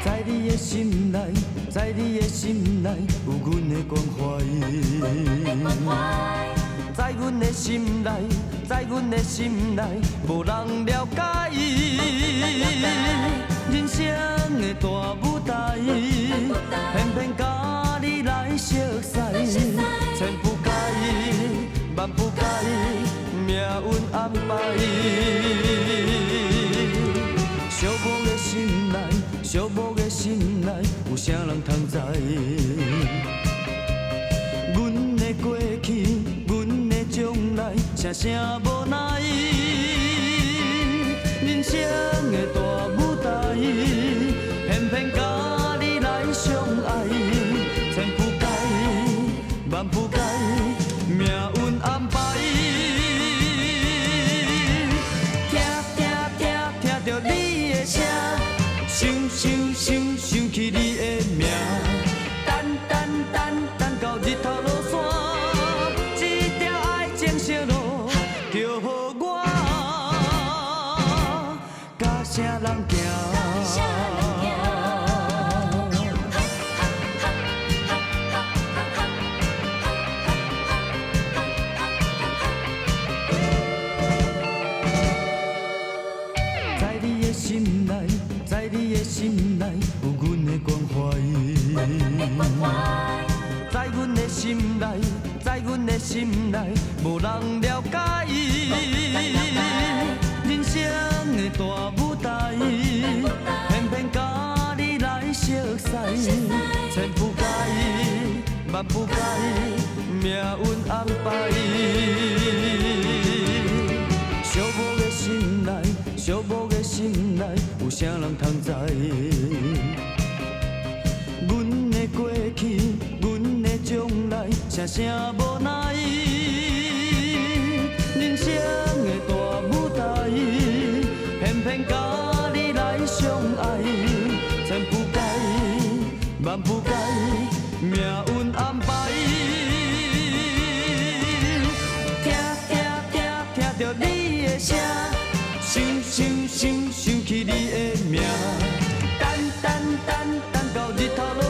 在你的心内，在你的心内有阮的关怀。在阮的心内，在阮的心内，无人了解。人生的大舞台，偏偏甲你来熟悉。千不该，万不该，命运安排。寂寞的心内，寂寞的心内，有啥人通知？阮的过去，阮的将来，声声无奈。人生的大舞台，偏偏甲你来相爱。千不该，万不该，命运安排。听着你的声，想起你的名，等到日头落山，这条爱情小路叫我甲啥人行？在你的心内，在你的心内有阮的关怀。在阮的心内，在阮的心内，无人了解。人生的大舞台，偏偏甲你来熟悉。千不该，万不该，命运安排。寂寞的心内，寂寞的心内，有啥人通知？阮的过去，阮的将来，声声无奈。人生的大舞台，偏偏甲你来相爱。千不该，万不该，命运安排。听着你的声，想起你的名，等到日头落。